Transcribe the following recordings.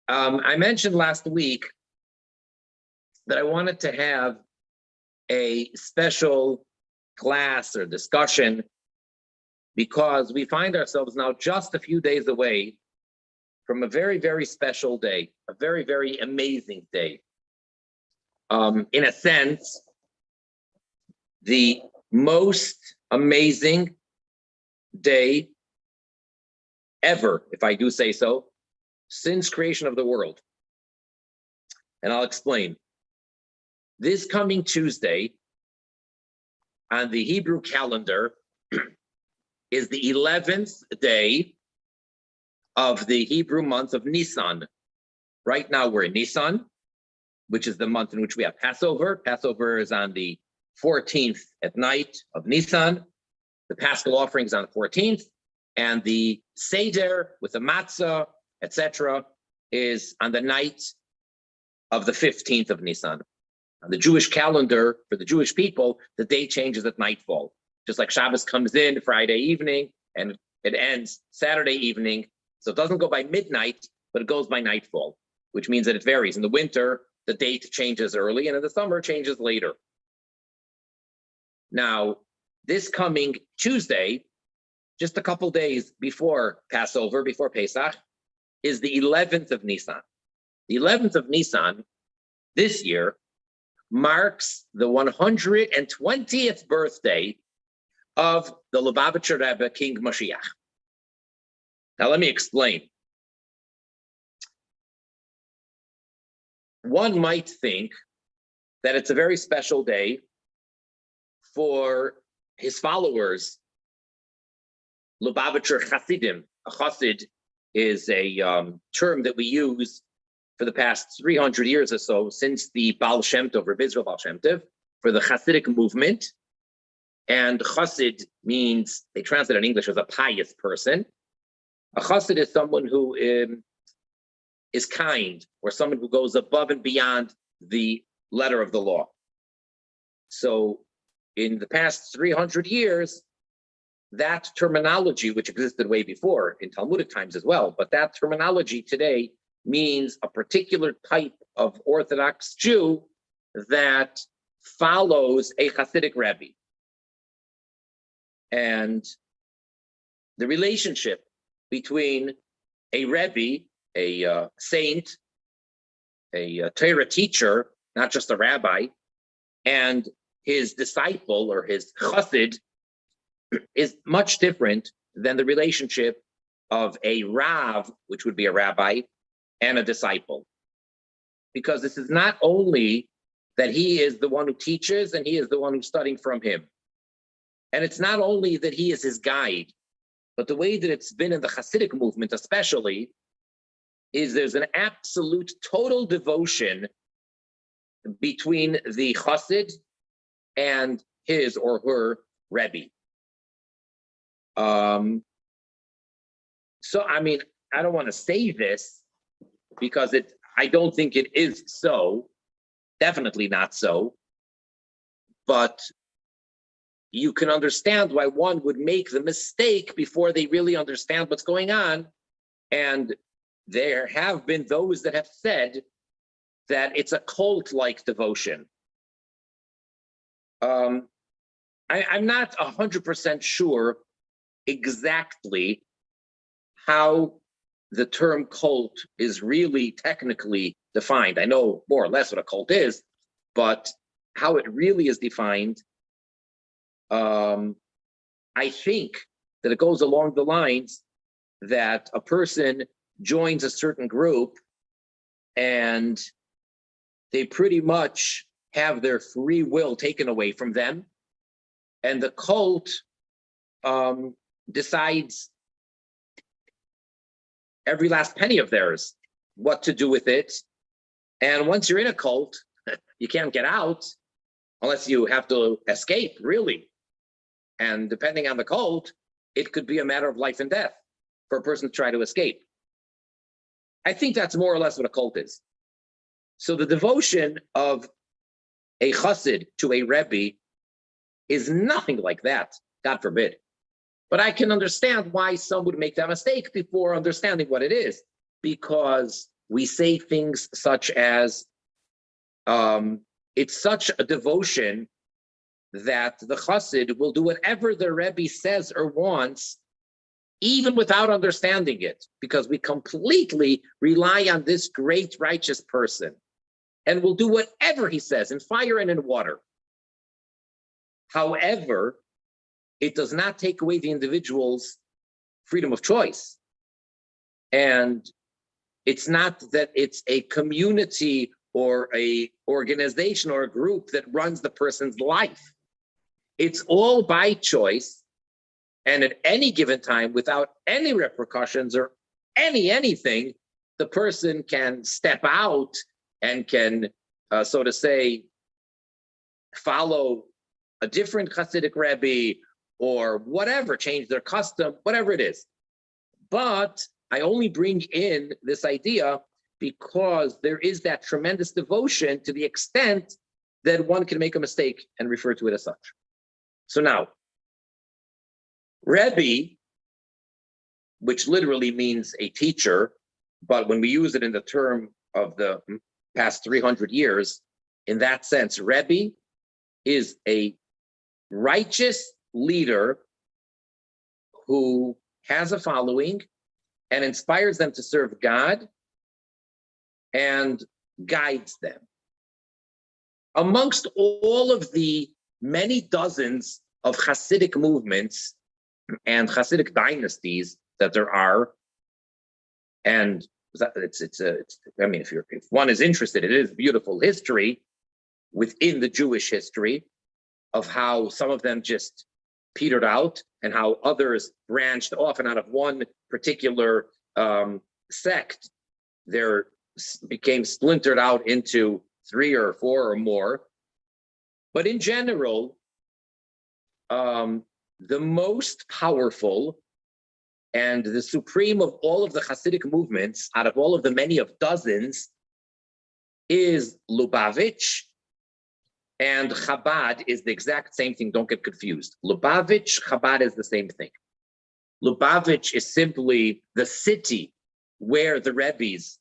I mentioned last week that I wanted to have a special class or discussion because we find ourselves now just a few days away from a very, very special day, a very, very amazing day. In a sense, the most amazing day ever, if I do say so, since creation of the world. And I'll explain. This coming Tuesday on the Hebrew calendar is the 11th day of the Hebrew month of Nisan. Right now we're in Nisan, which is the month in which we have Passover. Passover is on the 14th at night of Nisan. The Paschal offering is on the 14th, and the Seder with the matzah, etc., is on the night of the 15th of Nisan. On the Jewish calendar, for the Jewish people, the day changes at nightfall. Just like Shabbos comes in Friday evening and it ends Saturday evening. So it doesn't go by midnight, but it goes by nightfall, which means that it varies. In the winter, the date changes early, and in the summer, it changes later. Now, this coming Tuesday, just a couple days before Passover, before Pesach, is the 11th of Nisan. The 11th of Nisan this year marks the 120th birthday of the Lubavitcher Rebbe, King Mashiach. Now, let me explain. One might think that it's a very special day for his followers, Lubavitcher Hasidim. A Hasid is a term that we use for the past 300 years or so, since the Baal Shem Tov, Rebbe Israel Baal Shem Tov, for the Hasidic movement. And Chassid means, they translate in English as a pious person. A Chassid is someone who is kind, or someone who goes above and beyond the letter of the law. So in the past 300 years, that terminology, which existed way before in Talmudic times as well, but that terminology today means a particular type of Orthodox Jew that follows a Hasidic Rebbe. And the relationship between a Rebbe, a saint, a Torah teacher, not just a rabbi, and his disciple or his chassid is much different than the relationship of a Rav, which would be a rabbi, and a disciple. Because this is not only that he is the one who teaches and he is the one who's studying from him. And it's not only that he is his guide, but the way that it's been in the Hasidic movement especially, is there's an absolute total devotion between the chassid and his or her Rebbe. So, I mean, I don't want to say this because I don't think it is so, definitely not so, but you can understand why one would make the mistake before they really understand what's going on. And there have been those that have said that it's a cult-like devotion. I'm not 100% sure exactly how the term cult is really technically defined. I know more or less what a cult is, but how it really is defined, I think that it goes along the lines that a person joins a certain group and they pretty much have their free will taken away from them, and the cult decides every last penny of theirs, what to do with it. And once you're in a cult, you can't get out unless you have to escape, really. And depending on the cult, it could be a matter of life and death for a person to try to escape. I think that's more or less what a cult is. So the devotion of a chassid to a Rebbe is nothing like that, God forbid. But I can understand why some would make that mistake before understanding what it is, because we say things such as, it's such a devotion that the chassid will do whatever the Rebbe says or wants, even without understanding it, because we completely rely on this great righteous person and will do whatever he says in fire and in water. However, it does not take away the individual's freedom of choice. And it's not that it's a community or a organization or a group that runs the person's life. It's all by choice, and at any given time, without any repercussions or anything, the person can step out and can, so to say, follow a different Hasidic Rebbe or whatever, change their custom, whatever it is. But I only bring in this idea because there is that tremendous devotion to the extent that one can make a mistake and refer to it as such. So now, Rebbe, which literally means a teacher, but when we use it in the term of the past 300 years, in that sense, Rebbe is a righteous leader who has a following and inspires them to serve God and guides them. Amongst all of the many dozens of Hasidic movements and Hasidic dynasties that there are, and I mean, if one is interested, it is beautiful history within the Jewish history of how some of them just petered out and how others branched off, and out of one particular sect, there became splintered out into 3 or 4 or more. But in general, the most powerful and the supreme of all of the Hasidic movements, out of all of the many of dozens, is Lubavitch, and Chabad is the exact same thing. Don't get confused. Lubavitch, Chabad is the same thing. Lubavitch is simply the city where the Rebbes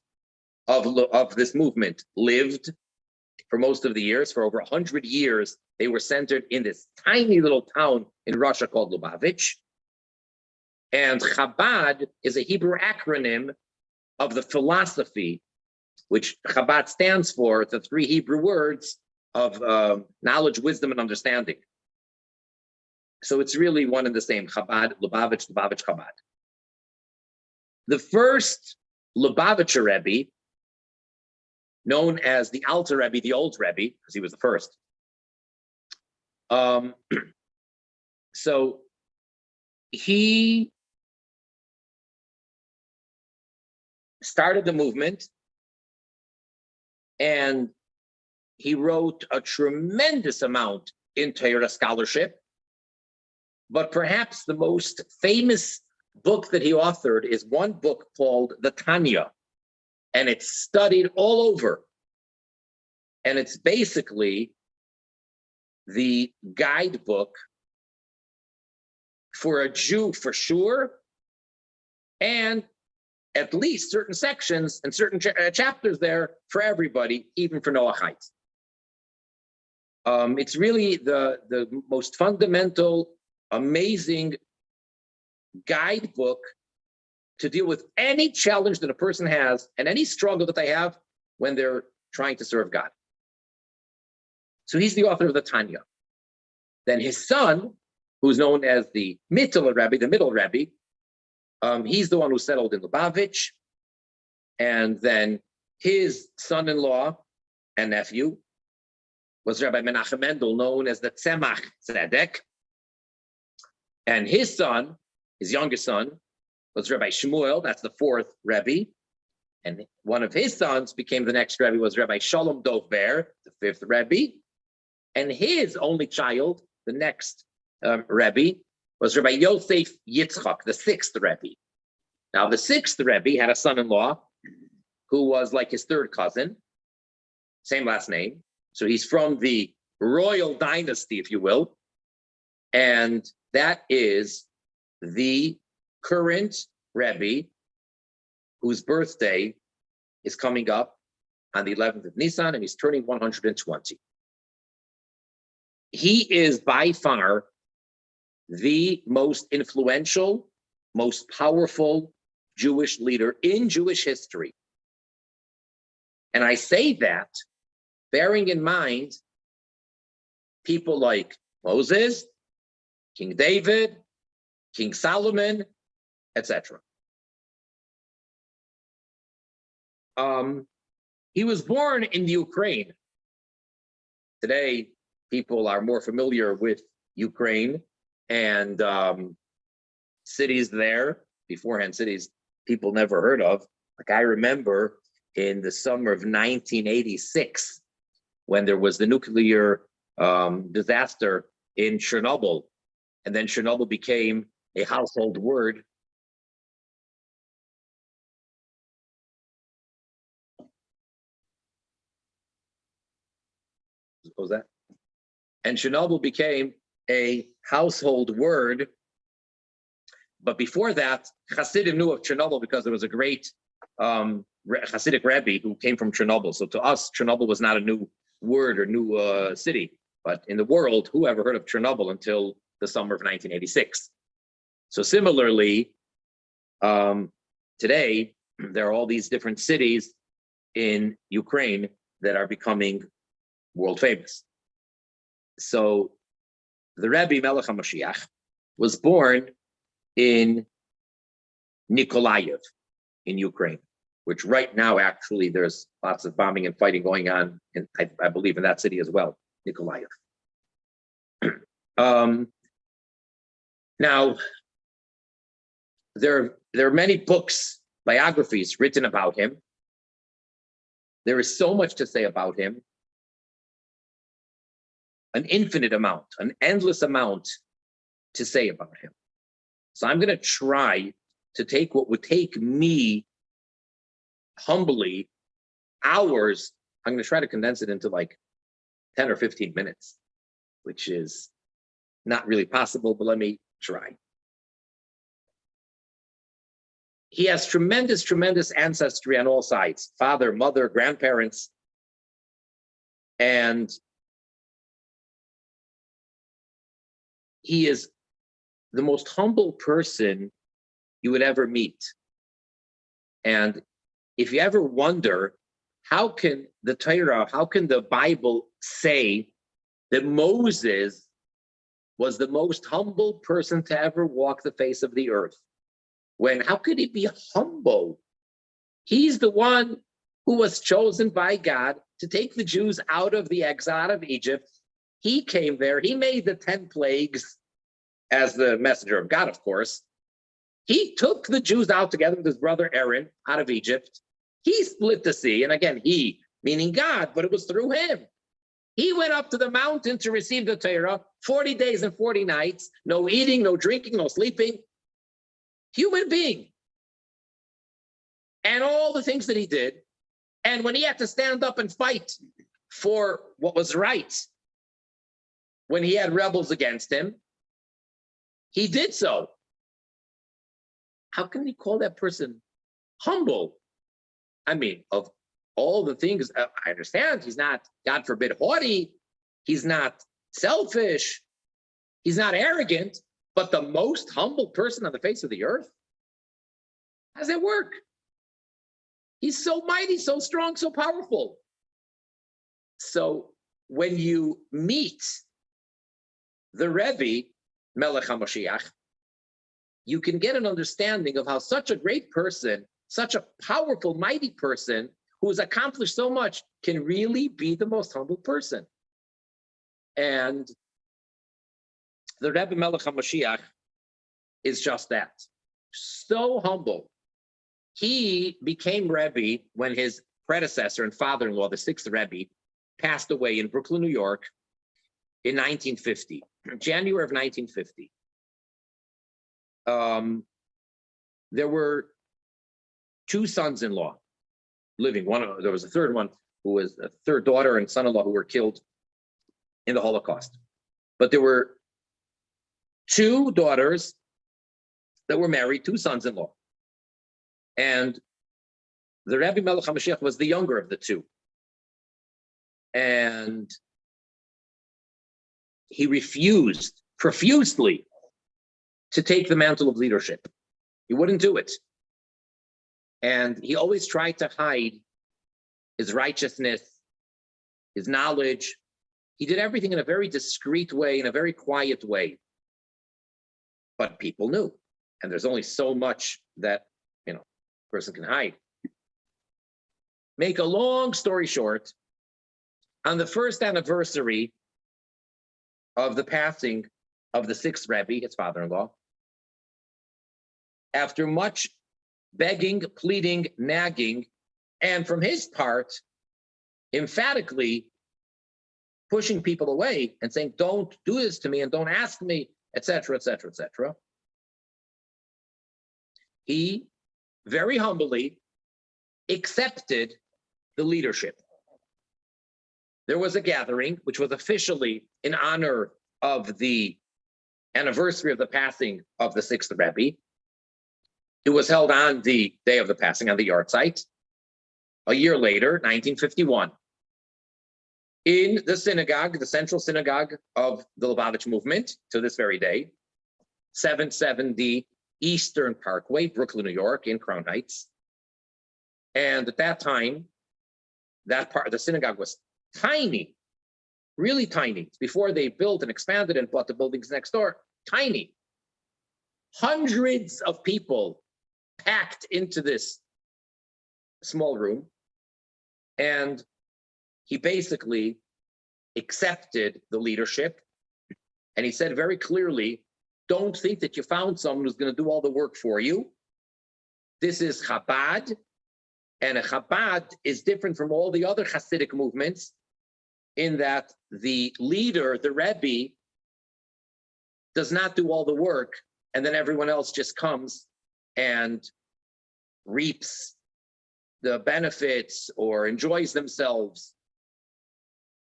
of this movement lived for most of the years. For over 100 years, they were centered in this tiny little town in Russia called Lubavitch. And Chabad is a Hebrew acronym of the philosophy, which Chabad stands for, the 3 Hebrew words of knowledge, wisdom, and understanding. So it's really one and the same, Chabad, Lubavitch, Lubavitch, Chabad. The first Lubavitcher Rebbe, known as the Alter Rebbe, the old Rebbe, because he was the first. So he started the movement, and he wrote a tremendous amount in Torah scholarship. But perhaps the most famous book that he authored is one book called the Tanya, and it's studied all over. And it's basically the guidebook for a Jew for sure, and at least certain sections and certain chapters there for everybody, even for Noachites. It's really the most fundamental, amazing guidebook to deal with any challenge that a person has and any struggle that they have when they're trying to serve God. So he's the author of the Tanya. Then his son, who's known as the Middle Rebbe, he's the one who settled in Lubavitch. And then his son-in-law and nephew was Rabbi Menachem Mendel, known as the Tzemach Tzedek. And his son, his youngest son, was Rabbi Shmuel, that's the 4th Rebbe. And one of his sons became the next Rebbe, was Rabbi Shalom Dov Ber, the 5th Rebbe. And his only child, the next Rebbe, was Rabbi Yosef Yitzchak, the 6th Rebbe. Now, the 6th Rebbe had a son-in-law who was like his 3rd cousin, same last name. So he's from the royal dynasty, if you will. And that is the current Rebbe, whose birthday is coming up on the 11th of Nisan, and he's turning 120. He is by far the most influential, most powerful Jewish leader in Jewish history. And I say that bearing in mind people like Moses, King David, King Solomon, etc. He was born in Ukraine. Today, people are more familiar with Ukraine and cities there. Beforehand, cities people never heard of. Like I remember in the summer of 1986, when there was the nuclear disaster in Chernobyl, and then Chernobyl became a household word. What was that? And Chernobyl became a household word. But before that, Hasidim knew of Chernobyl because there was a great Hasidic Rebbe who came from Chernobyl. So to us, Chernobyl was not a new word or new city. But in the world, who ever heard of Chernobyl until the summer of 1986? So similarly, today, there are all these different cities in Ukraine that are becoming world famous. So the Rebbe Melech HaMashiach was born in Nikolaev in Ukraine, which right now, actually, there's lots of bombing and fighting going on, in, I believe, in that city as well, Nikolaev. Now, there are many books, biographies written about him. There is so much to say about him, an infinite amount, an endless amount to say about him. So I'm going to try to take what would take me humbly hours. I'm going to try to condense it into like 10 or 15 minutes, which is not really possible, but let me try. He has tremendous, tremendous ancestry on all sides, father, mother, grandparents. And he is the most humble person you would ever meet. And if you ever wonder, how can the Torah, how can the Bible say that Moses was the most humble person to ever walk the face of the earth? When, how could he be humble? He's the one who was chosen by God to take the Jews out of the exile of Egypt. He came there, he made the 10 plagues as the messenger of God, of course. He took the Jews out together with his brother Aaron out of Egypt. He split the sea, and again, he, meaning God, but it was through him. He went up to the mountain to receive the Torah, 40 days and 40 nights, no eating, no drinking, no sleeping. Human being. And all the things that he did. And when he had to stand up and fight for what was right, when he had rebels against him, he did so. How can we call that person humble? I mean, of all the things, I understand he's not, God forbid, haughty. He's not selfish. He's not arrogant, but the most humble person on the face of the earth? How does that work? He's so mighty, so strong, so powerful. So when you meet the Rebbe, Melech HaMashiach, you can get an understanding of how such a great person, such a powerful, mighty person who has accomplished so much can really be the most humble person. And the Rebbe Melech HaMashiach is just that. So humble. He became Rebbe when his predecessor and father-in-law, the 6th Rebbe, passed away in Brooklyn, New York in 1950, January of 1950. There were 2 sons-in-law living. There was a third one who was a third daughter and son-in-law who were killed in the Holocaust. But there were 2 daughters that were married, 2 sons-in-law. And the Rebbe Melech HaMashiach was the younger of the two. And he refused profusely to take the mantle of leadership. He wouldn't do it. And he always tried to hide his righteousness, his knowledge. He did everything in a very discreet way, in a very quiet way. But people knew. And there's only so much that, a person can hide. Make a long story short, on the first anniversary of the passing of the sixth Rebbe, his father-in-law, after much begging, pleading, nagging, and from his part, emphatically pushing people away and saying, don't do this to me and don't ask me, etc., etc., etc., he very humbly accepted the leadership. There was a gathering, which was officially in honor of the anniversary of the passing of the sixth Rebbe. It was held on the day of the passing, on the yard site, a year later, 1951, in the synagogue, the central synagogue of the Lubavitch movement, to this very day, 770 Eastern Parkway, Brooklyn, New York, in Crown Heights. And at that time, that part of the synagogue was tiny, really tiny. Before they built and expanded and bought the buildings next door, tiny. Hundreds of people packed into this small room. And he basically accepted the leadership. And he said very clearly, don't think that you found someone who's going to do all the work for you. This is Chabad. And a Chabad is different from all the other Hasidic movements in that the leader, the Rebbe, does not do all the work, and then everyone else just comes and reaps the benefits or enjoys themselves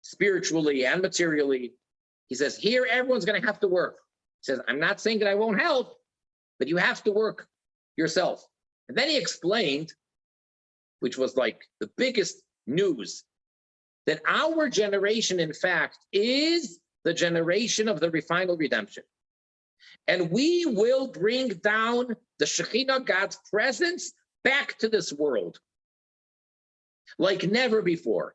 spiritually and materially. He says, here, everyone's going to have to work. He says, I'm not saying that I won't help, but you have to work yourself. And then he explained, which was like the biggest news, that our generation, in fact, is the generation of the final redemption. And we will bring down the Shekhinah, God's presence, back to this world like never before.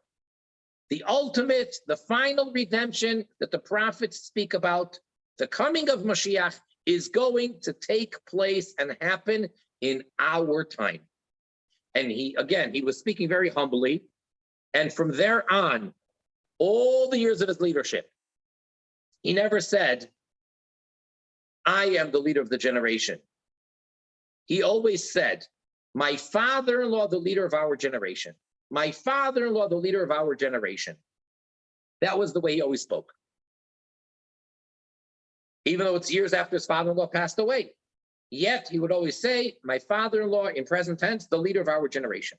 The ultimate, the final redemption that the prophets speak about, the coming of Mashiach, is going to take place and happen in our time. And he was speaking very humbly. And from there on, all the years of his leadership, he never said, I am the leader of the generation. He always said, my father-in-law, the leader of our generation. My father-in-law, the leader of our generation. That was the way he always spoke. Even though it's years after his father-in-law passed away. Yet he would always say, my father-in-law, in present tense, the leader of our generation.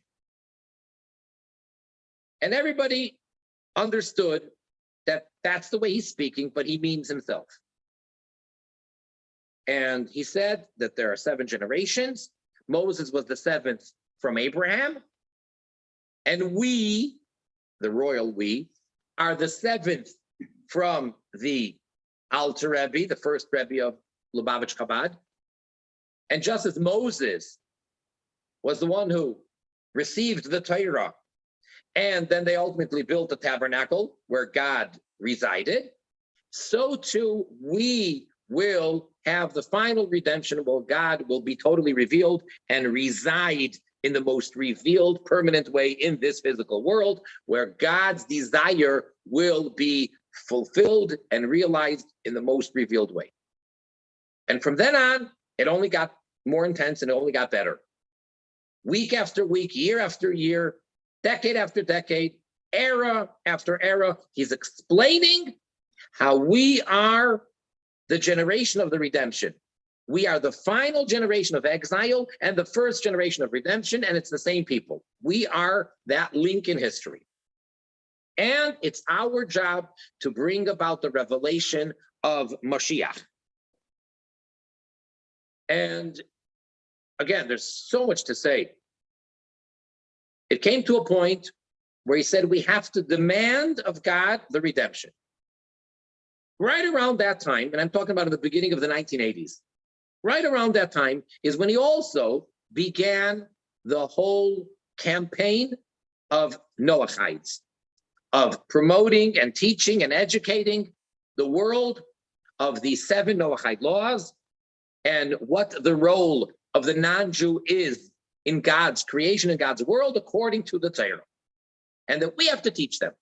And everybody understood that that's the way he's speaking, but he means himself. And he said that there are 7 generations. Moses was the 7th from Abraham. And we, the royal we, are the 7th from the Alter Rebbe, the first Rebbe of Lubavitch Chabad. And just as Moses was the one who received the Torah, and then they ultimately built the tabernacle where God resided, so too we will have the final redemption where God will be totally revealed and reside in the most revealed, permanent way in this physical world, where God's desire will be fulfilled and realized in the most revealed way. And from then on, it only got more intense and it only got better. Week after week, year after year, decade after decade, era after era, he's explaining how we are the generation of the redemption. We are the final generation of exile and the first generation of redemption, and it's the same people. We are that link in history. And it's our job to bring about the revelation of Mashiach. And again, there's so much to say it came to a point where he said we have to demand of God the redemption. Right around that time, and I'm talking about at the beginning of the 1980s, right around that time is when he also began the whole campaign of Noachides, of promoting and teaching and educating the world of the 7 Noachide laws and what the role of the non-Jew is in God's creation, in God's world, according to the Torah. And that we have to teach them.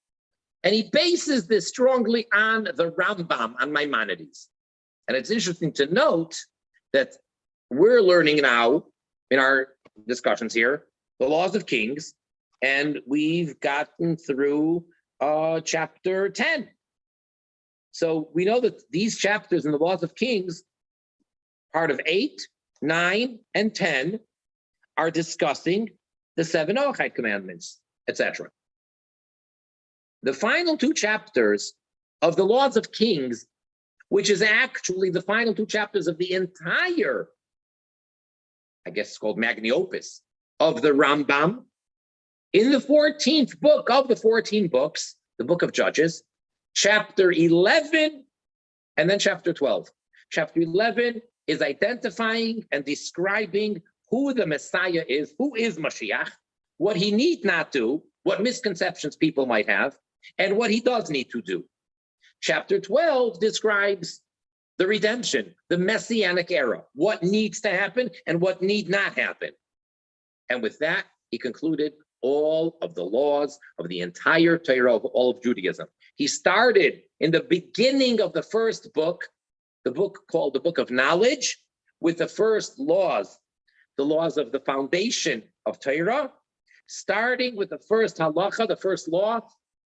And he bases this strongly on the Rambam, on Maimonides. And it's interesting to note that we're learning now in our discussions here, the laws of kings, and we've gotten through chapter 10. So we know that these chapters in the laws of kings, part of 8, 9, and 10, are discussing the 7 Noachide commandments, etc. The final 2 chapters of the laws of kings, which is actually the final 2 chapters of the entire, I guess it's called Magni Opus, of the Rambam, in the 14th book of the 14 books, the book of Judges, chapter 11, and then chapter 12. Chapter 11 is identifying and describing who the Messiah is, who is Mashiach, what he need not do, what misconceptions people might have, and what he does need to do. Chapter 12 describes the redemption, the Messianic era, what needs to happen and what need not happen. And with that, he concluded all of the laws of the entire Torah of all of Judaism. He started in the beginning of the first book, the book called the Book of Knowledge, with the first laws, the laws of the foundation of Torah, starting with the first halacha, the first law,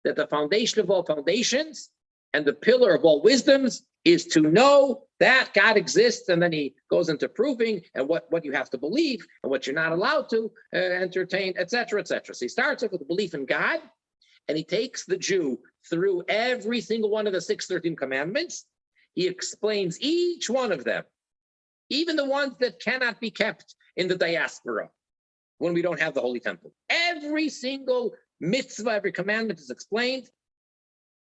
that the foundation of all foundations and the pillar of all wisdoms is to know that God exists, and then he goes into proving and what you have to believe and what you're not allowed to entertain, etc., etc. So he starts off with the belief in God, and he takes the Jew through every single one of the 613 commandments. He explains each one of them, even the ones that cannot be kept in the diaspora when we don't have the Holy Temple. Every single mitzvah, every commandment is explained,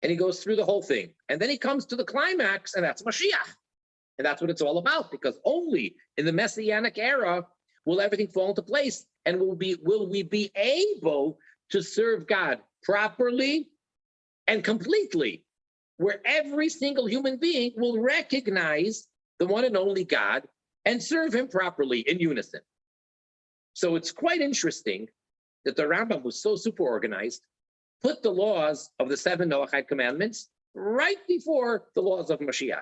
and he goes through the whole thing. And then he comes to the climax, and that's Mashiach. And that's what it's all about, because only in the Messianic era will everything fall into place, and will we be able to serve God properly and completely, where every single human being will recognize the one and only God and serve him properly in unison. So it's quite interesting that the Rambam was so super organized, put the laws of the 7 Noachide commandments right before the laws of Mashiach.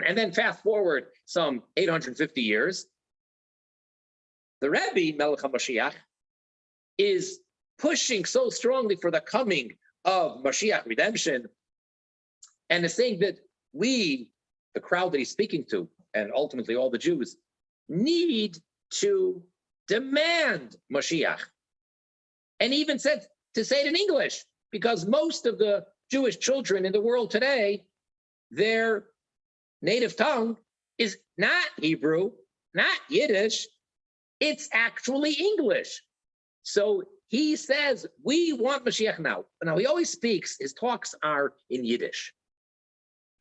And then fast forward some 850 years, the Rebbe, Menachem Mashiach, is pushing so strongly for the coming of Mashiach redemption, and is saying that we, the crowd that he's speaking to, and ultimately all the Jews, need to demand Mashiach. And he even said to say it in English, because most of the Jewish children in the world today, their native tongue is not Hebrew, not Yiddish, it's actually English. So he says, we want Mashiach now. Now, he always speaks, his talks are in Yiddish.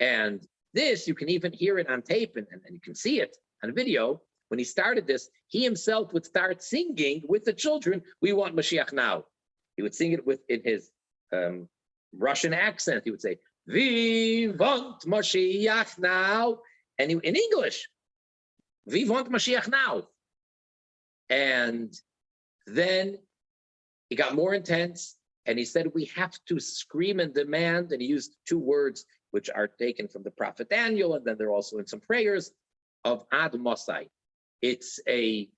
And this, you can even hear it on tape, and you can see it on video. When he started this, he himself would start singing with the children, we want Mashiach now. He would sing it in his Russian accent. He would say, we want Mashiach now. And in English, we want Mashiach now. And then he got more intense, and he said, we have to scream and demand. And he used 2 words, which are taken from the prophet Daniel, and then they're also in some prayers, of Ad Mosai. It's a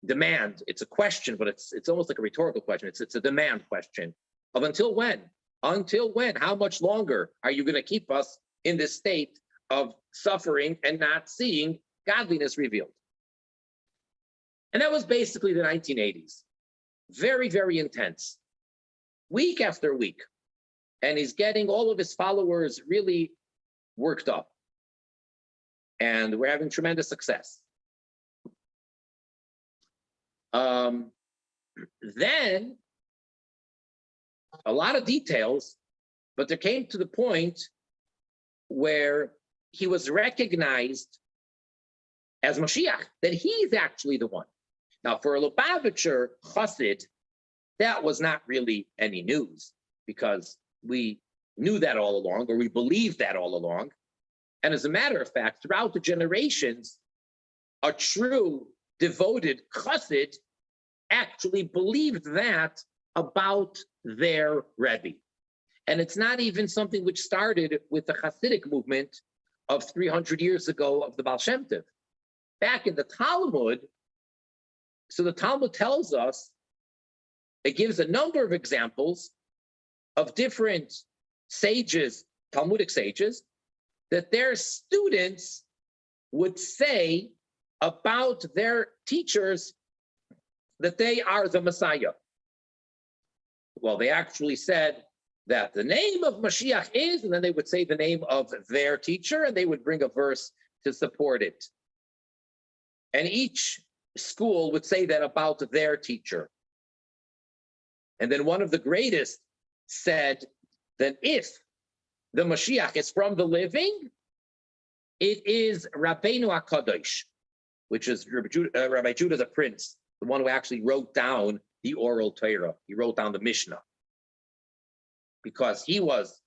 demand, it's a question, but it's almost like a rhetorical question. It's a demand question of until when? Until when? How much longer are you going to keep us in this state of suffering and not seeing godliness revealed? And that was basically the 1980s. Very, very intense. Week after week. And he's getting all of his followers really worked up. And we're having tremendous success. then a lot of details, but there came to the point where he was recognized as Mashiach, that he's actually the one. Now, for a Lubavitcher Chassid, that was not really any news, because we knew that all along, or we believed that all along. And as a matter of fact, throughout the generations, a true devoted Chassid actually believed that about their Rebbe. And it's not even something which started with the Hasidic movement of 300 years ago of the Baal Shem Tov. Back in the Talmud, so the Talmud tells us, it gives a number of examples of different sages, Talmudic sages, that their students would say about their teachers that they are the Messiah. Well, they actually said that the name of Mashiach is, and then they would say the name of their teacher, and they would bring a verse to support it. And each school would say that about their teacher. And then one of the greatest said that if the Mashiach is from the living, it is Rabbeinu HaKadosh, which is Rabbi Judah the Prince, the one who actually wrote down the oral Torah. He wrote down the Mishnah, because he was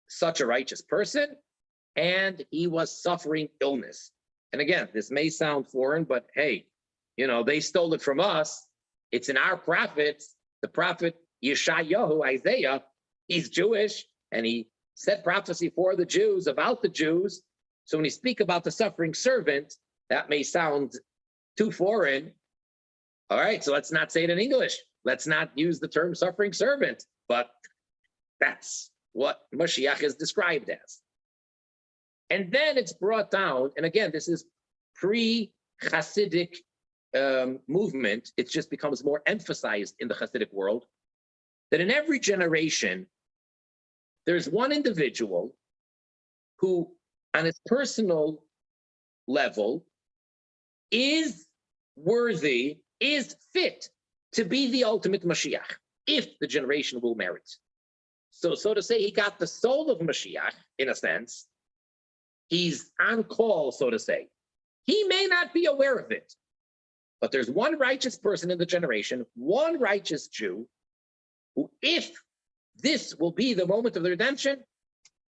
such a righteous person and he was suffering illness. And again, this may sound foreign, but hey, they stole it from us. It's in our prophets. The prophet Yeshayahu, Isaiah, he's Jewish, and he said prophecy for the Jews, about the Jews. So when you speak about the suffering servant, that may sound too foreign. All right, so let's not say it in English. Let's not use the term suffering servant, but that's what Mashiach is described as. And then it's brought down, and again, this is pre-Hasidic movement. It just becomes more emphasized in the Hasidic world, that in every generation, there's one individual who, on his personal level, is worthy, is fit to be the ultimate Mashiach, if the generation will merit. So to say, he got the soul of Mashiach, in a sense. He's on call, so to say. He may not be aware of it, but there's one righteous person in the generation, one righteous Jew, who, if this will be the moment of the redemption,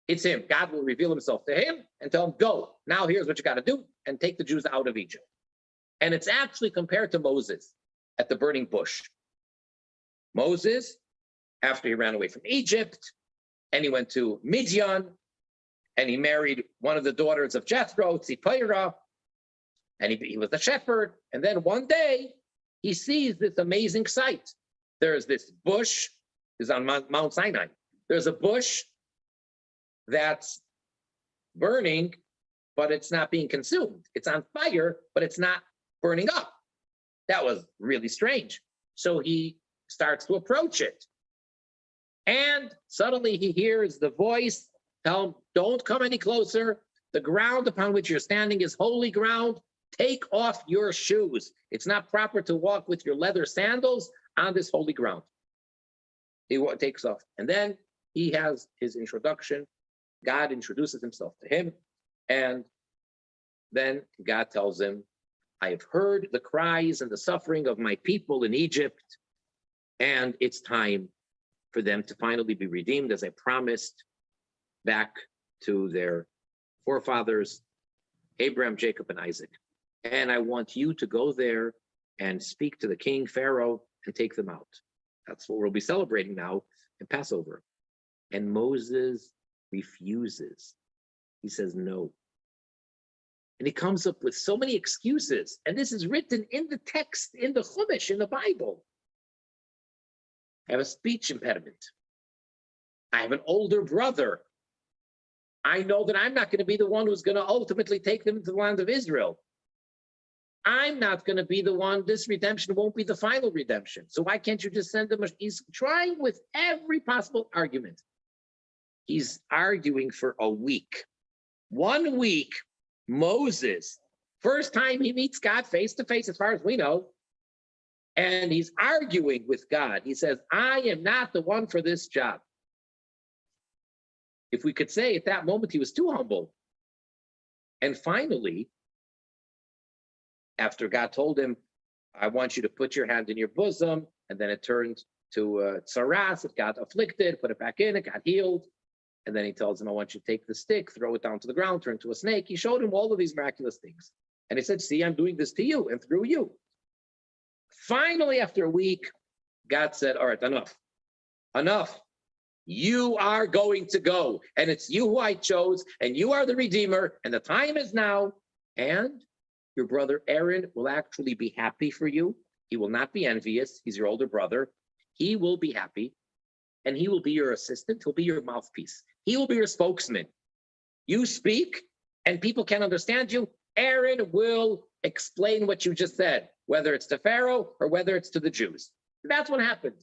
it's him. God will reveal himself to him and tell him, go, now here's what you got to do, and take the Jews out of Egypt. And it's actually compared to Moses at the burning bush. Moses, after he ran away from Egypt, and he went to Midian, and he married one of the daughters of Jethro, Tzipporah, and he was the shepherd. And then one day, he sees this amazing sight. There's this bush, is on Mount Sinai. There's a bush that's burning, but it's not being consumed. It's on fire, but it's not burning up. That was really strange. So he starts to approach it. And suddenly he hears the voice tell him, don't come any closer. The ground upon which you're standing is holy ground. Take off your shoes. It's not proper to walk with your leather sandals on this holy ground. He takes off. And then he has his introduction. God introduces himself to him. And then God tells him, I have heard the cries and the suffering of my people in Egypt, and it's time for them to finally be redeemed, as I promised, back to their forefathers, Abraham, Jacob, and Isaac. And I want you to go there and speak to the king, Pharaoh, and take them out. That's what we'll be celebrating now in Passover. And Moses refuses. He says no. And he comes up with so many excuses. And this is written in the text, in the Chumash, in the Bible. I have a speech impediment. I have an older brother. I know that I'm not going to be the one who's going to ultimately take them to the land of Israel. I'm not going to be the one. This redemption won't be the final redemption. So why can't you just send them? He's trying with every possible argument. He's arguing for a week. 1 week, Moses, first time he meets God face to face, as far as we know. and he's arguing with God. He says, I am not the one for this job. If we could say at that moment he was too humble. And finally, after God told him, I want you to put your hand in your bosom, and then it turned to tsaras, it got afflicted, put it back in, it got healed. And then he tells him, I want you to take the stick, throw it down to the ground, turn to a snake. He showed him all of these miraculous things. And he said, see, I'm doing this to you and through you. Finally, after a week, God said, all right, enough. You are going to go, and it's you who I chose, and you are the Redeemer, and the time is now, and your brother Aaron will actually be happy for you. He will not be envious. He's your older brother. He will be happy, and he will be your assistant. He'll be your mouthpiece. He will be your spokesman. You speak, and people can't understand you. Aaron will explain what you just said, whether it's to Pharaoh or whether it's to the Jews. That's what happened.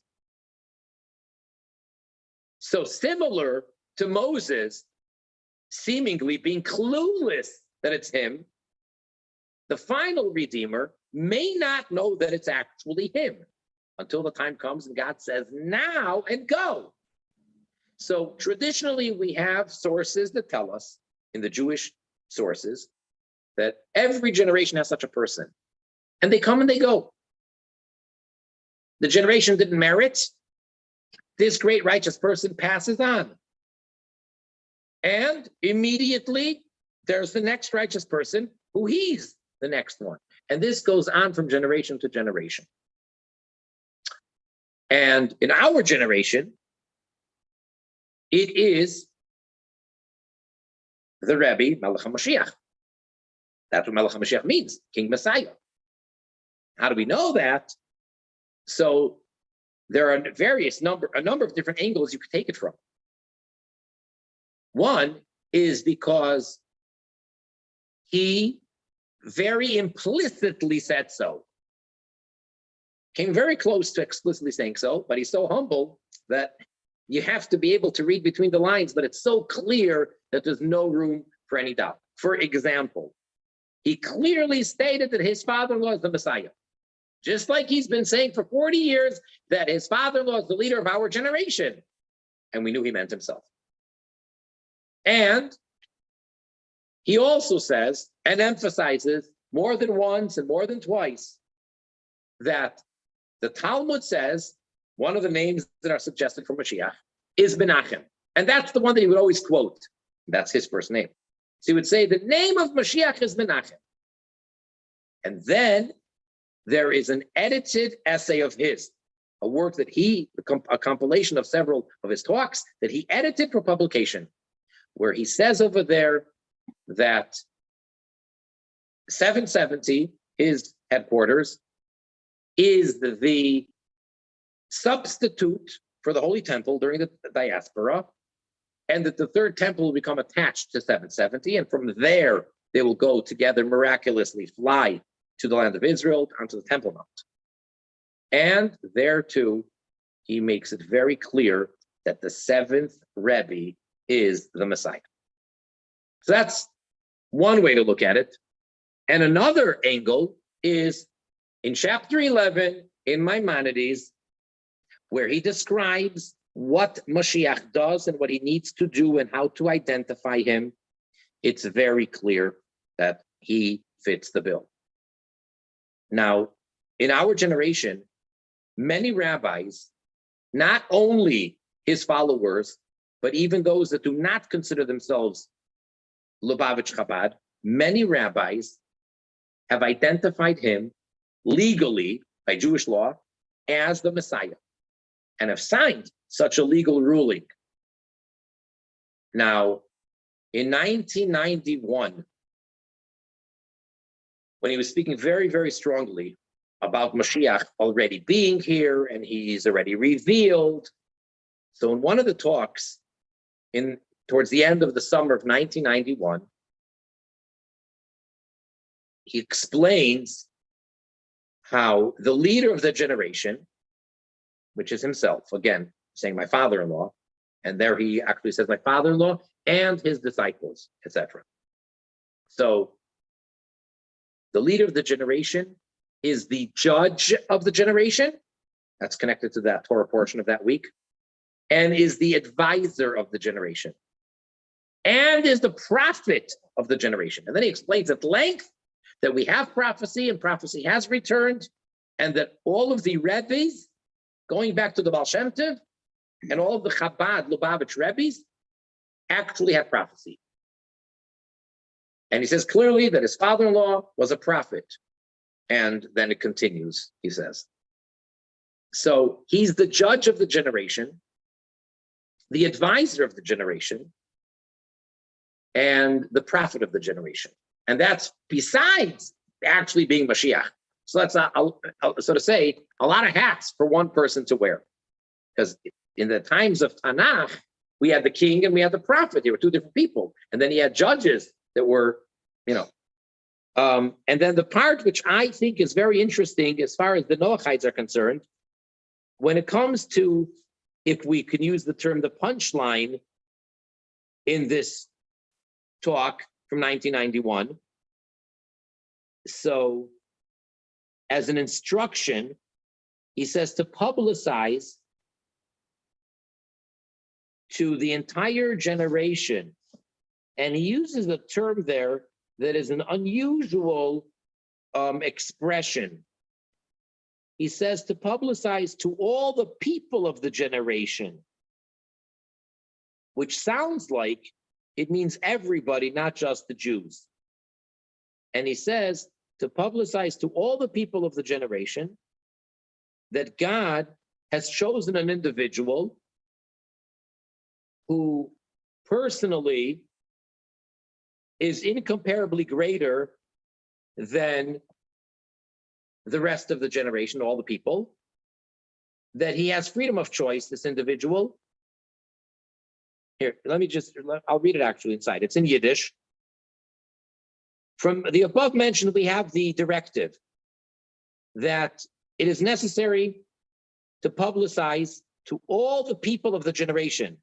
So similar to Moses seemingly being clueless that it's him, the final Redeemer may not know that it's actually him until the time comes and God says, now and go. So traditionally, we have sources that tell us, in the Jewish sources, that every generation has such a person. And they come and they go. The generation didn't merit. This great righteous person passes on. And immediately, there's the next righteous person who he's the next one. And this goes on from generation to generation. And in our generation, it is the Rebbe, Melech HaMashiach. That's what Melech HaMashiach means, King Messiah. How do we know that? So there are a number of different angles you could take it from. One is because he very implicitly said so. Came very close to explicitly saying so, but he's so humble that you have to be able to read between the lines, but it's so clear that there's no room for any doubt. For example, he clearly stated that his father-in-law is the Messiah. Just like he's been saying for 40 years that his father-in-law is the leader of our generation. And we knew he meant himself. And he also says and emphasizes more than once and more than twice that the Talmud says one of the names that are suggested for Mashiach is Menachem. And that's the one that he would always quote. That's his first name. So he would say the name of Mashiach is Menachem. And then there is an edited essay of his, a work that a compilation of several of his talks that he edited for publication, where he says over there that 770, his headquarters, is the substitute for the Holy Temple during the diaspora, and that the third temple will become attached to 770, and from there they will go together miraculously, fly to the land of Israel, onto the Temple Mount. And there too, he makes it very clear that the seventh Rebbe is the Messiah. So that's one way to look at it. And another angle is in chapter 11 in Maimonides, where he describes what Mashiach does and what he needs to do and how to identify him. It's very clear that he fits the bill. Now, in our generation, many rabbis, not only his followers, but even those that do not consider themselves Lubavitch Chabad, many rabbis have identified him legally by Jewish law as the Messiah and have signed such a legal ruling. Now, in 1991, when he was speaking very, very strongly about Mashiach already being here and he's already revealed. So in one of the talks towards the end of the summer of 1991, he explains how the leader of the generation, which is himself, again, saying my father-in-law, and there he actually says my father-in-law and his disciples, etc. So the leader of the generation is the judge of the generation. That's connected to that Torah portion of that week. And is the advisor of the generation. And is the prophet of the generation. And then he explains at length that we have prophecy and prophecy has returned, and that all of the Rebbes, going back to the Baal Shem Tov, and all of the Chabad, Lubavitch Rebbes, actually had prophecy. And he says clearly that his father-in-law was a prophet. And then it continues, he says. So he's the judge of the generation, the advisor of the generation, and the prophet of the generation. And that's besides actually being Mashiach. So that's, so to say, a lot of hats for one person to wear. Because in the times of Tanakh, we had the king and we had the prophet. They were two different people. And then he had judges that were, and then the part which I think is very interesting as far as the Noachites are concerned, when it comes to, if we can use the term, the punchline in this talk from 1991. So as an instruction, he says to publicize to the entire generation. And he uses a term there that is an unusual expression. He says to publicize to all the people of the generation, which sounds like it means everybody, not just the Jews. And he says to publicize to all the people of the generation that God has chosen an individual who personally is incomparably greater than the rest of the generation, all the people, that he has freedom of choice, this individual. Here, I'll read it actually inside. It's in Yiddish. From the above mentioned, we have the directive that it is necessary to publicize to all the people of the generation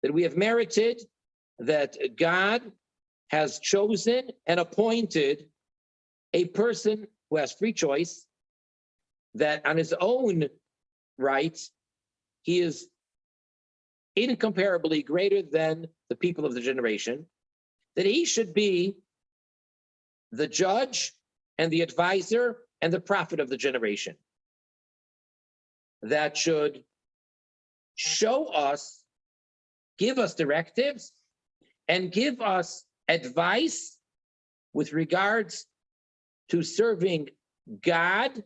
that we have merited, that God has chosen and appointed a person who has free choice, that on his own right, he is incomparably greater than the people of the generation, that he should be the judge and the advisor and the prophet of the generation. That should show us, give us directives, and give us advice with regards to serving God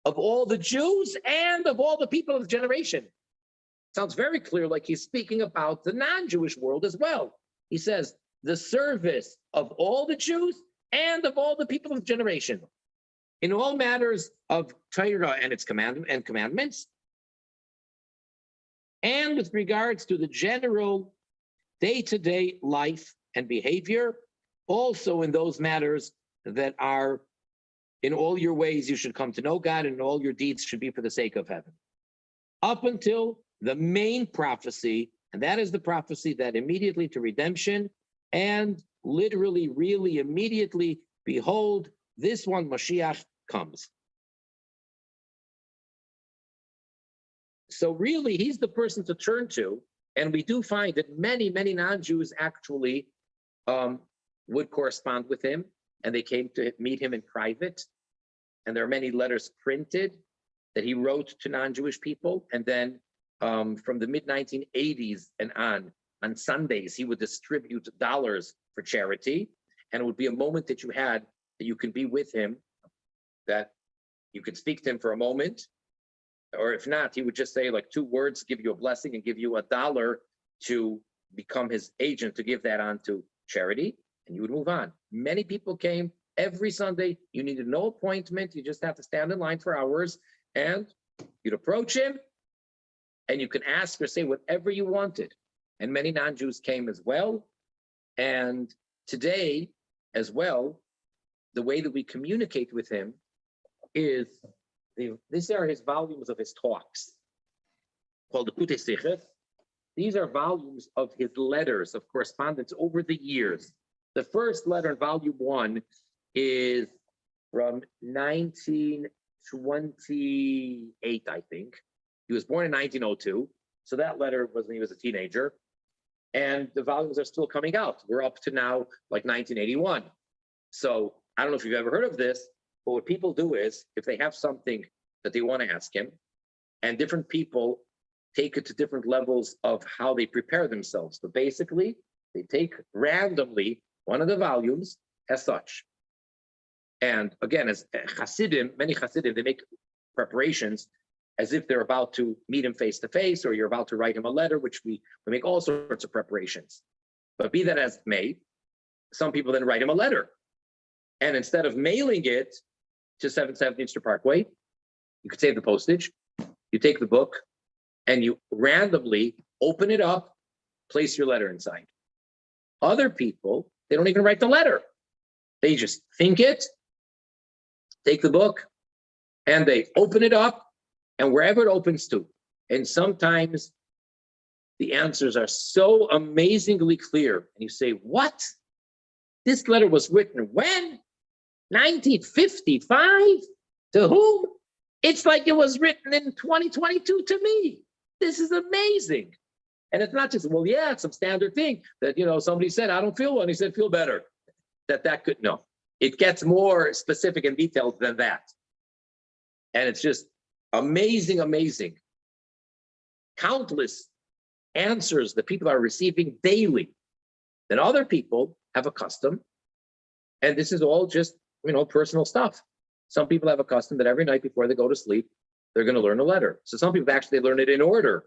of all the Jews and of all the people of the generation. Sounds very clear, like he's speaking about the non-Jewish world as well. He says, the service of all the Jews and of all the people of the generation, in all matters of Torah and its commandments, and with regards to the general day-to-day life and behavior, also in those matters that are, in all your ways you should come to know God, and all your deeds should be for the sake of heaven. Up until the main prophecy, and that is the prophecy that immediately to redemption, and literally, really immediately, behold, this one, Mashiach, comes. So really, he's the person to turn to, and we do find that many, many non-Jews actually would correspond with him, and they came to meet him in private, and there are many letters printed that he wrote to non-Jewish people, and then from the mid-1980s and on Sundays, he would distribute dollars for charity, and it would be a moment that you had that you can be with him, that you could speak to him for a moment, or if not, he would just say like 2 words, give you a blessing, and give you $1 to become his agent to give that on to charity, and you would move on. Many people came every Sunday. You needed no appointment. You just have to stand in line for hours, and you'd approach him, and you can ask or say whatever you wanted. And many non-Jews came as well. And today, as well, the way that we communicate with him is, these are his volumes of his talks, called the Kutei Sichos. These are volumes of his letters of correspondence over the years. The first letter in volume 1 is from 1928, I think. He was born in 1902. So that letter was when he was a teenager. And the volumes are still coming out. We're up to now like 1981. So I don't know if you've ever heard of this, but what people do is if they have something that they want to ask him, and different people take it to different levels of how they prepare themselves. But basically, they take randomly one of the volumes as such. And again, as Hasidim, many Hasidim, they make preparations as if they're about to meet him face to face, or you're about to write him a letter, which we make all sorts of preparations. But be that as it may, some people then write him a letter. And instead of mailing it to 770 Easter Parkway, you could save the postage, you take the book, and you randomly open it up, place your letter inside. Other people, they don't even write the letter. They just think it, take the book, and they open it up, and wherever it opens to. And sometimes the answers are so amazingly clear. And you say, what? This letter was written when? 1955? To whom? It's like it was written in 2022 to me. This is amazing. And it's not just, well, yeah, it's some standard thing that, somebody said, I don't feel well. And he said, feel better. That could, no. It gets more specific and detailed than that. And it's just amazing, amazing. Countless answers that people are receiving daily. Then other people have a custom, and this is all just, personal stuff. Some people have a custom that every night before they go to sleep, they're going to learn a letter. So some people actually learn it in order,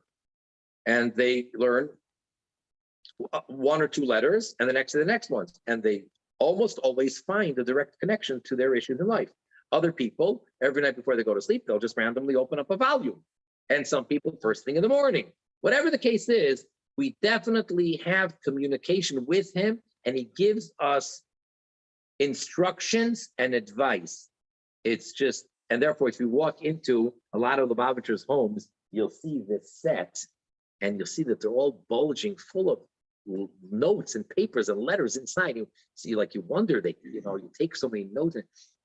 and they learn one or two letters, and the next ones, and they almost always find a direct connection to their issues in life. Other people, every night before they go to sleep, they'll just randomly open up a volume. And some people first thing in the morning. Whatever the case is, we definitely have communication with him, and he gives us instructions and advice. It's just, and therefore, if you walk into a lot of Lubavitcher's homes, you'll see this set, and you'll see that they're all bulging full of notes and papers and letters inside. You see, you wonder, you take so many notes.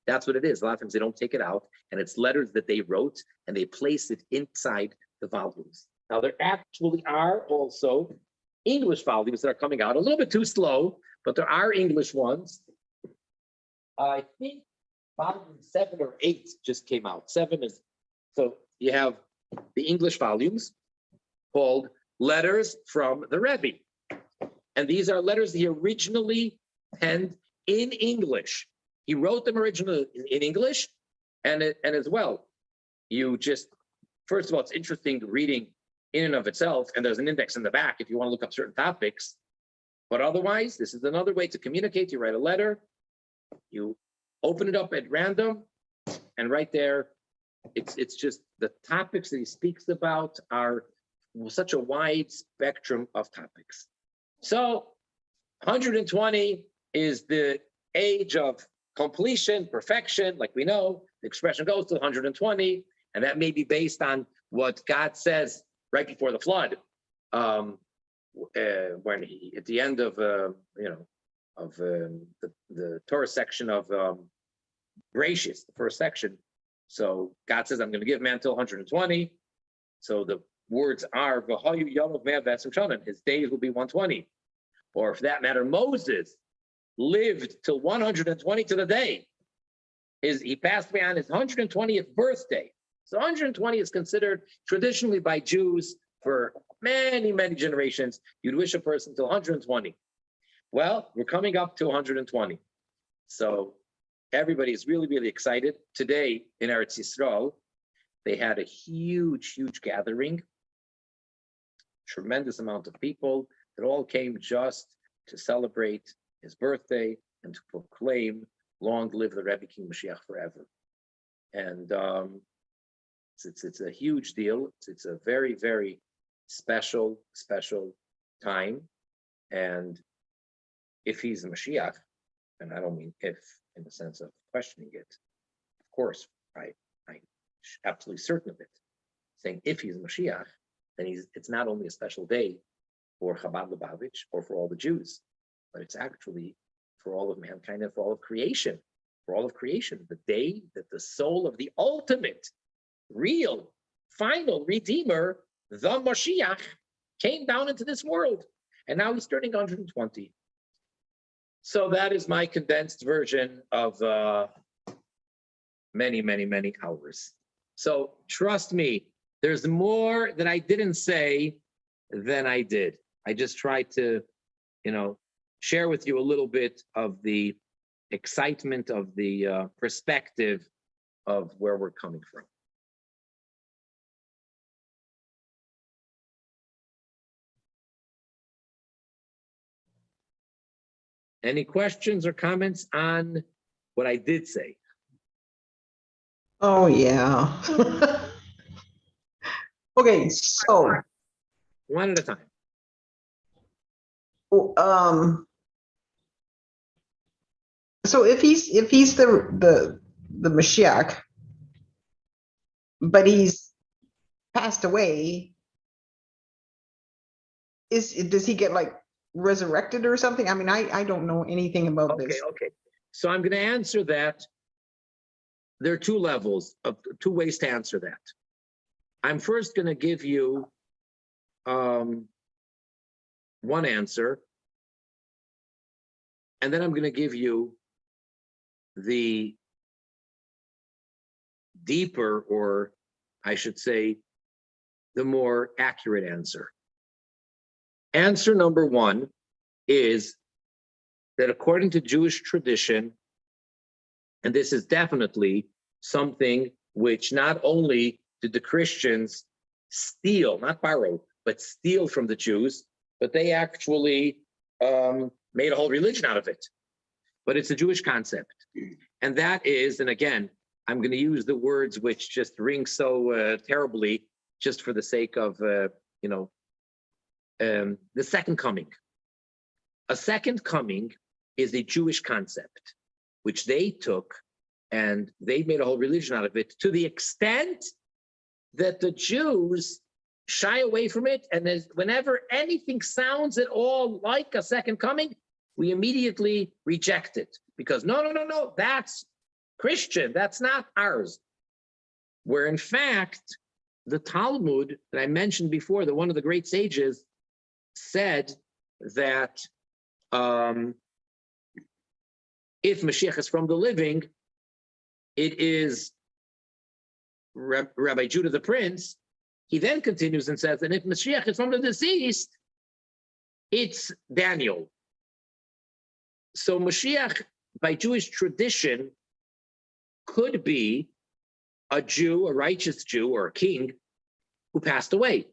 That's what it is. A lot of times they don't take it out, and it's letters that they wrote, and they place it inside the volumes. Now, there actually are also English volumes that are coming out, a little bit too slow, but there are English ones. I think volume 7 or 8 just came out. 7 is, so you have the English volumes called Letters from the Rebbe. And these are letters he originally penned in English. He wrote them originally in English, and as well, first of all, it's interesting reading in and of itself, and there's an index in the back if you want to look up certain topics. But otherwise, this is another way to communicate. You write a letter, you open it up at random, and right there, it's just the topics that he speaks about are such a wide spectrum of topics. So 120 is the age of completion, perfection, like we know, the expression goes to 120, and that may be based on what God says right before the flood, when he, at the end of the Torah section of Gracious, the first section. So God says, I'm going to give man till 120. So the words are, his days will be 120. Or for that matter, Moses lived till 120 to the day. He passed away on his 120th birthday. So 120 is considered traditionally by Jews for many, many generations. You'd wish a person till 120. Well, we're coming up to 120. So everybody is really, really excited. Today in Eretz Yisrael, they had a huge, huge gathering. Tremendous amount of people that all came just to celebrate his birthday and to proclaim, long live the Rebbe King Mashiach forever. And it's a huge deal. It's a very, very special time. And if he's a Mashiach, and I don't mean if in the sense of questioning it, of course, I'm absolutely certain of it. Saying if he's a Mashiach, then it's not only a special day for Chabad Lubavitch or for all the Jews, but it's actually for all of mankind and for all of creation. for all of creation, the day that the soul of the ultimate, real, final Redeemer, the Mashiach, came down into this world. And now he's turning 120. So that is my condensed version of many, many, many hours. So trust me, there's more that I didn't say than I did. I just tried to, share with you a little bit of the excitement, of the perspective of where we're coming from. Any questions or comments on what I did say? Oh, yeah. Okay, so One at a time. So if he's the Mashiach, but he's passed away, does he get like resurrected or something? I mean, I don't know anything about this. Okay. So I'm going to answer that. There are two levels of two ways to answer that. I'm first going to give you one answer, and then I'm going to give you the deeper, or I should say, the more accurate answer. Answer number one is that according to Jewish tradition, and this is definitely something which not only did the Christians steal, not borrow, but steal from the Jews, but they actually made a whole religion out of it. But it's a Jewish concept. And that is, and again, I'm going to use the words which just ring so terribly, just for the sake of, the second coming. A second coming is a Jewish concept, which they took and they made a whole religion out of it, to the extent that the Jews shy away from it. And whenever anything sounds at all like a second coming, we immediately reject it, because no, that's Christian, that's not ours. Where in fact, the Talmud that I mentioned before, that one of the great sages said that if Mashiach is from the living, it is Rabbi Judah the Prince. He then continues and says, and if Mashiach is from the deceased, it's Daniel. So Mashiach, by Jewish tradition, could be a Jew, a righteous Jew, or a king who passed away.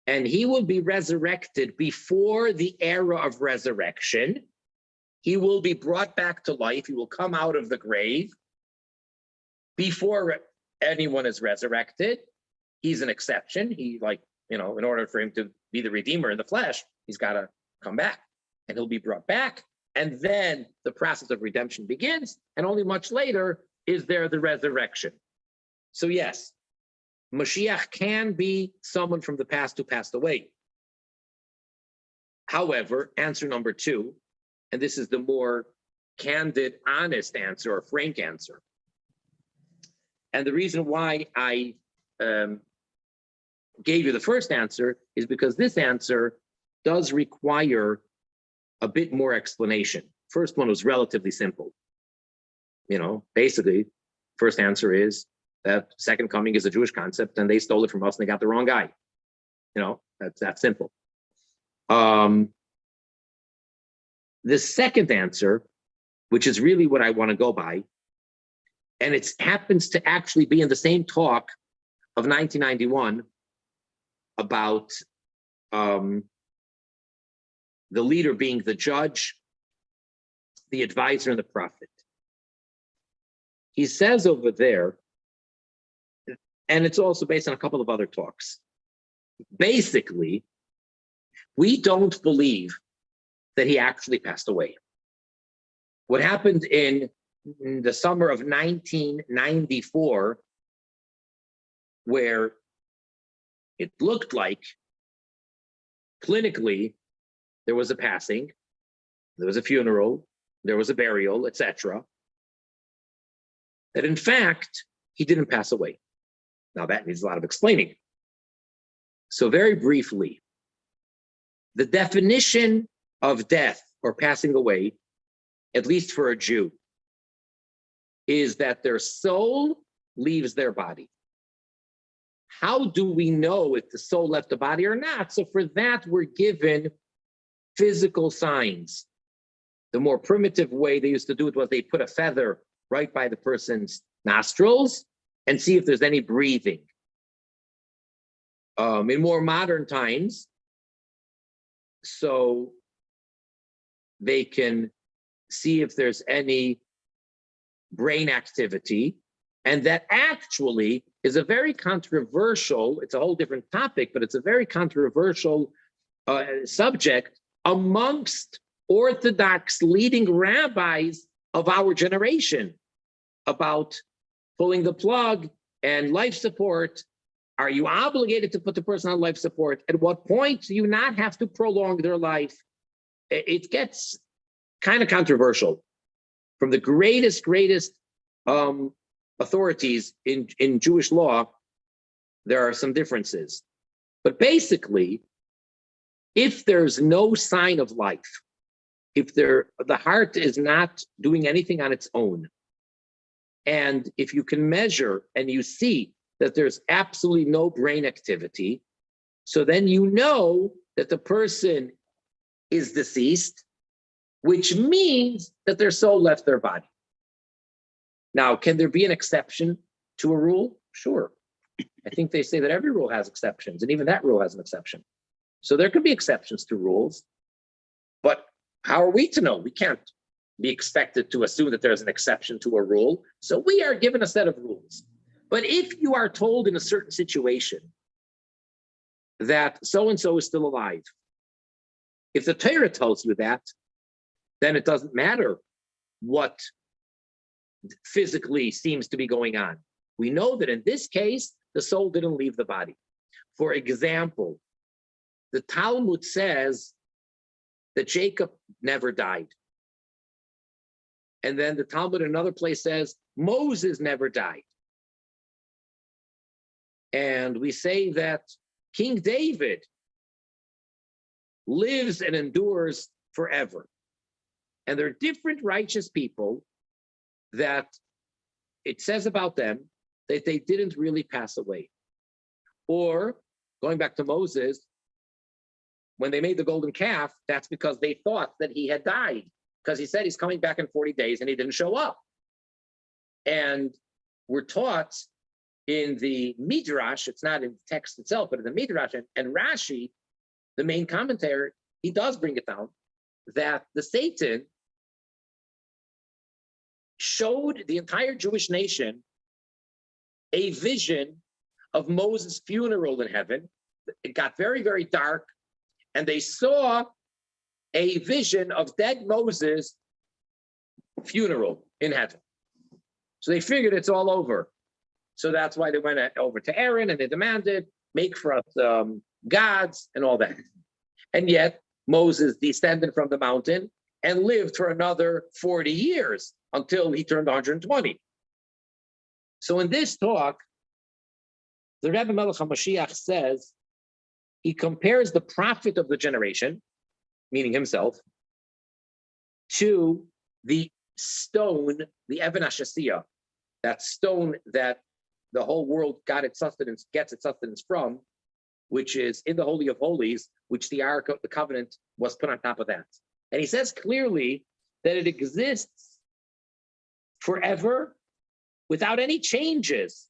And he will be resurrected before the era of resurrection. He will be brought back to life. He will come out of the grave before anyone is resurrected. He's an exception. He, in order for him to be the Redeemer in the flesh, he's got to come back, and he'll be brought back. And then the process of redemption begins, and only much later is there the resurrection. So yes, Mashiach can be someone from the past who passed away. However, answer number two, and this is the more candid, honest answer, or frank answer. And the reason why I gave you the first answer is because this answer does require a bit more explanation. First one was relatively simple. Basically, first answer is that second coming is a Jewish concept, and they stole it from us, and they got the wrong guy. That's that simple. The second answer, which is really what I want to go by, and it happens to actually be in the same talk of 1991 about the leader being the judge, the advisor, and the prophet. He says over there, and it's also based on a couple of other talks, basically, we don't believe that he actually passed away. What happened in the summer of 1994, where it looked like clinically there was a passing, there was a funeral, there was a burial, etc. that in fact, he didn't pass away. Now that needs a lot of explaining. So very briefly, the definition of death or passing away, at least for a Jew, is that their soul leaves their body. How do we know if the soul left the body or not? So for that, we're given physical signs. The more primitive way they used to do it was they put a feather right by the person's nostrils and see if there's any breathing. In more modern times, so they can see if there's any brain activity, and that actually is a very controversial, it's a whole different topic, but it's a very controversial subject amongst Orthodox leading rabbis of our generation about pulling the plug and life support. Are you obligated to put the person on life support? At what point do you not have to prolong their life? It gets kind of controversial. From the greatest authorities in Jewish law, there are some differences. But basically, if there's no sign of life, if the heart is not doing anything on its own, and if you can measure and you see that there's absolutely no brain activity, so then you know that the person is deceased, which means that their soul left their body. Now, can there be an exception to a rule? Sure. I think they say that every rule has exceptions, and even that rule has an exception. So there could be exceptions to rules, but how are we to know? We can't be expected to assume that there's an exception to a rule. So we are given a set of rules. But if you are told in a certain situation that so-and-so is still alive, if the Torah tells you that, then it doesn't matter what physically seems to be going on. We know that in this case, the soul didn't leave the body. For example, the Talmud says that Jacob never died. And then the Talmud in another place says Moses never died. And we say that King David lives and endures forever. And there are different righteous people that it says about them that they didn't really pass away. Or, going back to Moses, when they made the golden calf, that's because they thought that he had died, because he said he's coming back in 40 days and he didn't show up. And we're taught in the Midrash, it's not in the text itself, but in the Midrash, and Rashi, the main commentator, he does bring it down, that the Satan showed the entire Jewish nation a vision of Moses' funeral in heaven. It got very, very dark, and they saw a vision of dead Moses' funeral in heaven. So they figured it's all over. So that's why they went over to Aaron and they demanded, make for us gods and all that. And yet Moses descended from the mountain and lived for another 40 years until he turned 120. So in this talk, the Rebbe Melech HaMashiach says, he compares the prophet of the generation, meaning himself, to the stone, the Even HaShasiyah, that stone that the whole world got its sustenance, gets its sustenance from, which is in the Holy of Holies, which the Ark of the Covenant was put on top of that. And he says clearly that it exists forever without any changes,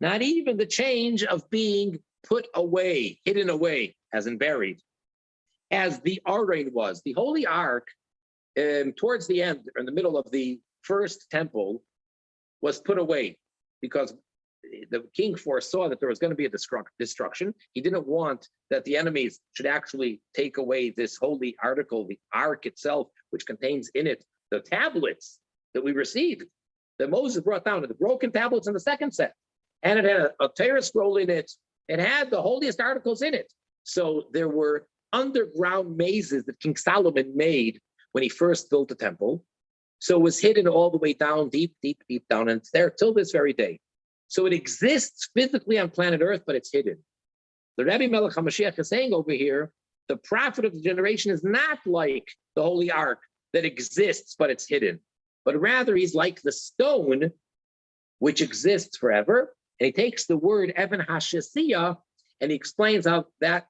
not even the change of being put away, hidden away, as in buried, as the Arain was. The Holy Ark, towards the end, in the middle of the first temple, was put away because the king foresaw that there was going to be a destruction. He didn't want that the enemies should actually take away this holy article, the ark itself, which contains in it the tablets that we received, that Moses brought down, the broken tablets in the second set. And it had a Torah scroll in it. It had the holiest articles in it. So there were underground mazes that King Solomon made when he first built the temple. So it was hidden all the way down, deep, deep, deep down, and it's there till this very day. So it exists physically on planet Earth, but it's hidden. The Rebbe Melech HaMashiach is saying over here, the prophet of the generation is not like the Holy Ark that exists, but it's hidden. But rather, he's like the stone, which exists forever. And he takes the word Even HaShesiyah, and he explains how that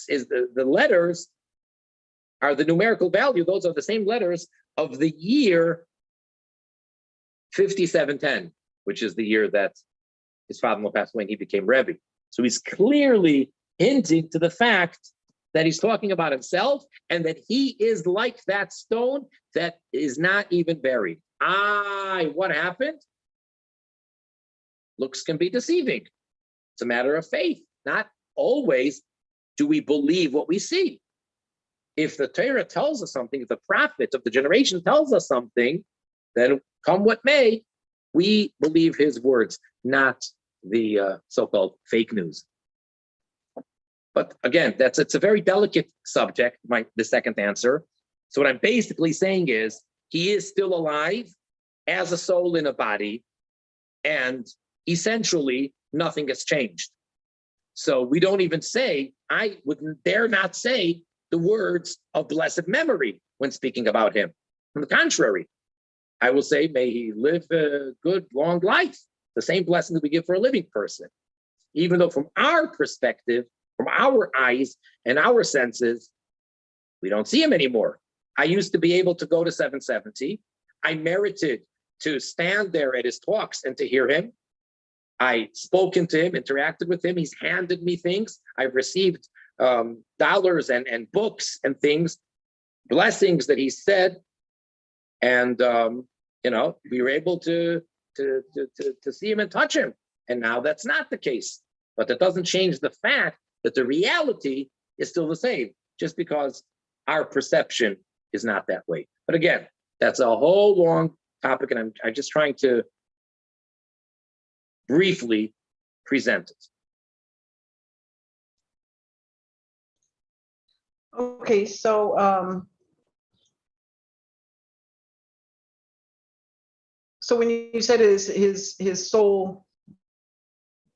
is the letters are the numerical value. Those are the same letters of the year 5710, which is the year that his father-in-law passed away and he became Rebbe. So he's clearly hinting to the fact that he's talking about himself and that he is like that stone that is not even buried. What happened? Looks can be deceiving. It's a matter of faith. Not always do we believe what we see. If the Torah tells us something, if the prophet of the generation tells us something, then come what may, we believe his words, not the so-called fake news. But again, it's a very delicate subject, the second answer. So what I'm basically saying is he is still alive as a soul in a body, and essentially nothing has changed. So we don't even say, I would dare not say the words of blessed memory when speaking about him. On the contrary, I will say, may he live a good, long life, the same blessing that we give for a living person. Even though from our perspective, from our eyes and our senses, we don't see him anymore. I used to be able to go to 770. I merited to stand there at his talks and to hear him. I spoken to him, interacted with him. He's handed me things. I've received dollars and books and things, blessings that he said. And, we were able to see him and touch him. And now that's not the case. But that doesn't change the fact that the reality is still the same, just because our perception is not that way. But again, that's a whole long topic, and I'm just trying to briefly present it. Okay, so so when you said his soul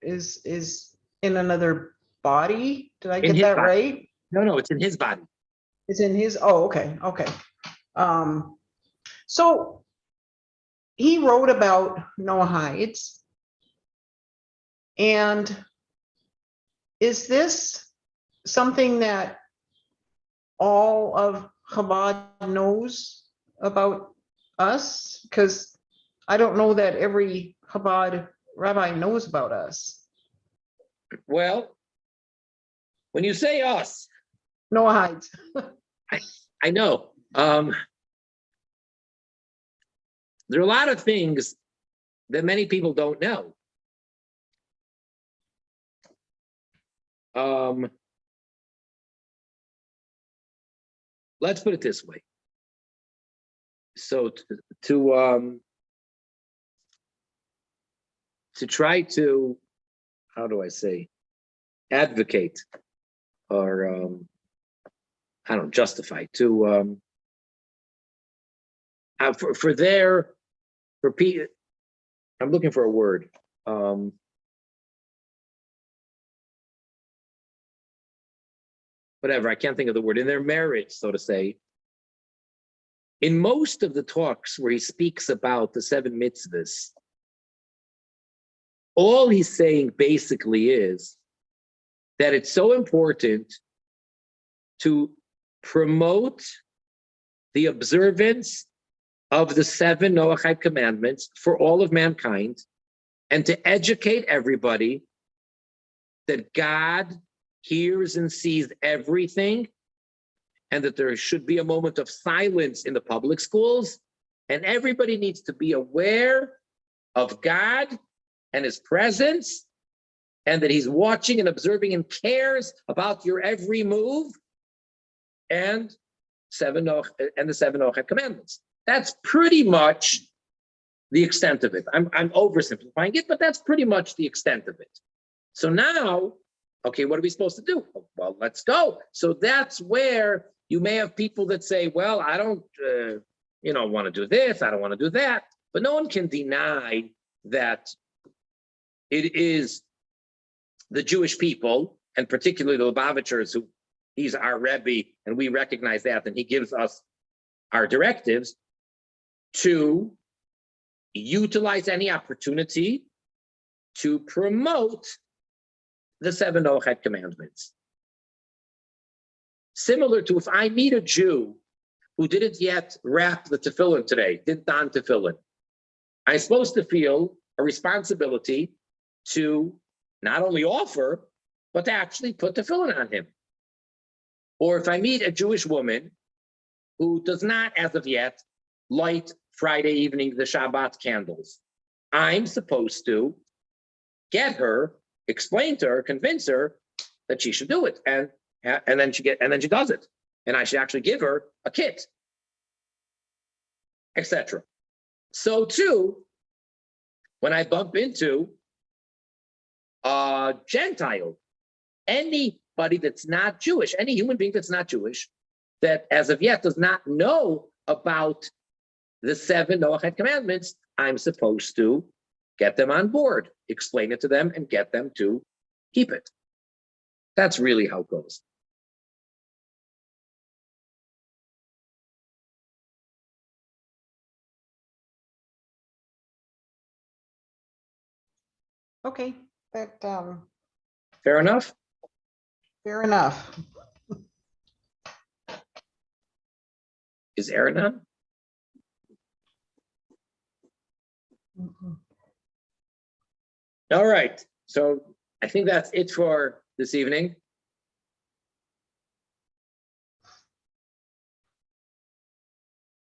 is in another body, did I get that right? No, it's in his body. It's in his. Oh, okay. So he wrote about Noahides, and is this something that all of Chabad knows about us? Because I don't know that every Chabad rabbi knows about us. Well, when you say us, Noahides. I know. There are a lot of things that many people don't know. Let's put it this way. So to try to, how do I say, advocate or justify to for people, I'm looking for a word. Whatever, I can't think of the word. In their marriage, so to say, in most of the talks where he speaks about the 7 mitzvahs, all he's saying basically is that it's so important to promote the observance of the 7 Noahide commandments for all of mankind, and to educate everybody that God hears and sees everything, and that there should be a moment of silence in the public schools, and everybody needs to be aware of God and his presence, and that he's watching and observing and cares about your every move, and the 7 Noachid commandments. That's pretty much the extent of it. I'm oversimplifying it, but that's pretty much the extent of it. So now, okay, what are we supposed to do? Well, let's go. So that's where you may have people that say, well, I don't want to do this, I don't want to do that. But no one can deny that it is the Jewish people, and particularly the Lubavitchers, who he's our Rebbe, and we recognize that, and he gives us our directives to utilize any opportunity to promote the 7 Noach commandments. Similar to if I meet a Jew who didn't yet wrap the tefillin today, didn't don tefillin, I'm supposed to feel a responsibility to not only offer, but to actually put tefillin on him. Or if I meet a Jewish woman who does not, as of yet, light Friday evening the Shabbat candles, I'm supposed to get her, explain to her, convince her that she should do it, and then she does it, and I should actually give her a kit, etc. So too, when I bump into a Gentile, anybody that's not Jewish, any human being that's not Jewish, that as of yet does not know about the 7 Noach commandments, I'm supposed to get them on board, explain it to them, and get them to keep it. That's really how it goes. Okay, that, Fair enough? fair enough. Is Aaron on? Mhm. All right. So I think that's it for this evening.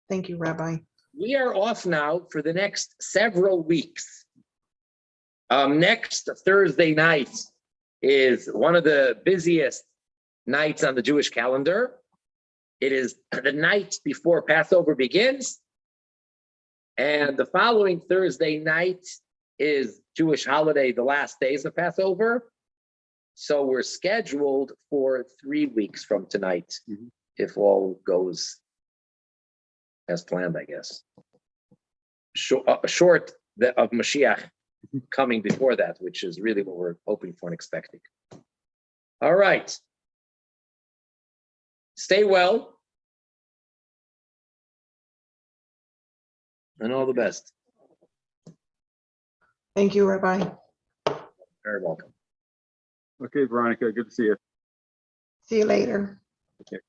Thank you, Rabbi. We are off now for the next several weeks. Next Thursday night is one of the busiest nights on the Jewish calendar. It is the night before Passover begins. And the following Thursday night is Jewish holiday, the last days of Passover. So we're scheduled for 3 weeks from tonight, if all goes as planned, I guess. Short of Mashiach coming before that, which is really what we're hoping for and expecting. All right. Stay well. And all the best. Thank you, Rabbi. Very welcome. Okay, Veronica, good to see you. See you later. Okay.